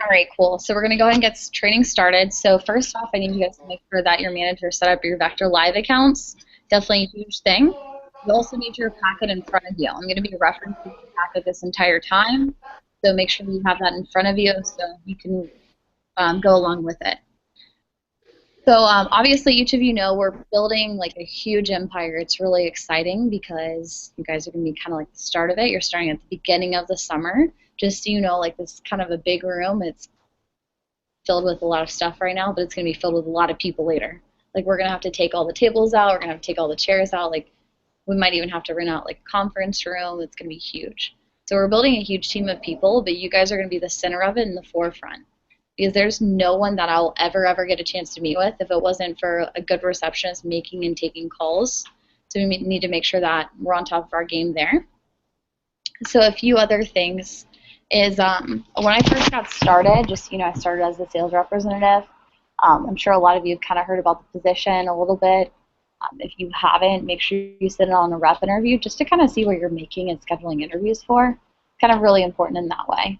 All right, cool. So we're going to go ahead and get training started. So first off, I need you guys to make sure that your manager set up your Vector Live accounts. Definitely a huge thing. You also need your packet in front of you. I'm going to be referencing the packet this entire time. So make sure you have that in front of you so you can go along with it. So obviously each of you know we're building like a huge empire. It's really exciting because you guys are going to be kind of like the start of it. You're starting at the beginning of the summer. Just so you know, like this is kind of a big room. It's filled with a lot of stuff right now, but it's going to be filled with a lot of people later. Like we're going to have to take all the tables out. We're going to have to take all the chairs out. Like we might even have to rent out like a conference room. It's going to be huge. So we're building a huge team of people, but you guys are going to be the center of it in the forefront. Because there's no one that I'll ever get a chance to meet with if it wasn't for a good receptionist making and taking calls. So we need to make sure that we're on top of our game there. So a few other things is when I first got started, I started as a sales representative. I'm sure a lot of you have kind of heard about the position a little bit. If you haven't, make sure you sit in on a rep interview just to kind of see what you're making and scheduling interviews for. Kind of really important in that way.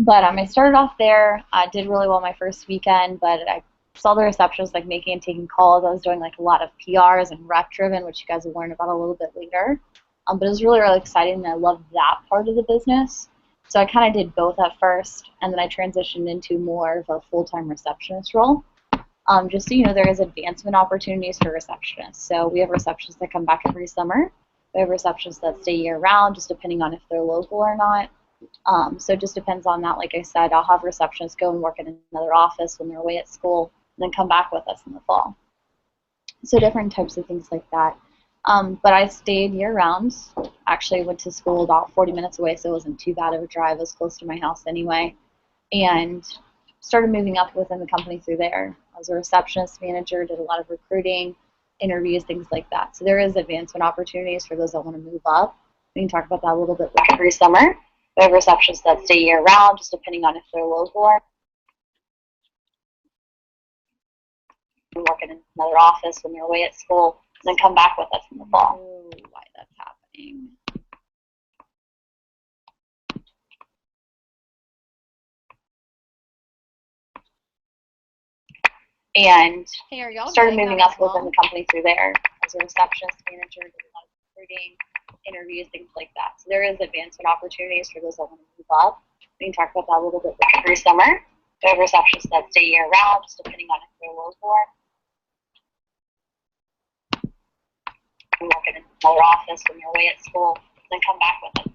But I started off there. I did really well my first weekend, but I saw the receptionist like making and taking calls. I was doing like a lot of PRs and rep driven, which you guys will learn about a little bit later. But it was really exciting, and I loved that part of the business. So I kind of did both at first, and then I transitioned into more of a full-time receptionist role. Just so you know, there is advancement opportunities for receptionists. So we have receptionists that come back every summer. We have receptionists that stay year-round, just depending on if they're local or not. So it just depends on that. Like I said, I'll have receptionists go and work in another office when they're away at school, and then come back with us in the fall. So different types of things like that. But I stayed year-round. Actually, went to school about 40 minutes away, so it wasn't too bad of a drive. It was close to my house anyway. And started moving up within the company through there. I was a receptionist manager, did a lot of recruiting, interviews, things like that. So there is advancement opportunities for those that want to move up. We can talk about that a little bit every summer. We have receptionists that stay year-round, just depending on if they're local or work in another office when they're away at school, and then come back with us in the fall. Oh, why that's happening. And started moving up within the company through there. As a receptionist manager, did a lot of recruiting, interviews, things like that. So there is advancement opportunities for those that want to move up. We can talk about that a little bit every summer. We have receptionists that stay year-round, just depending on if they're local or work in another office when you're away at school, then come back with us.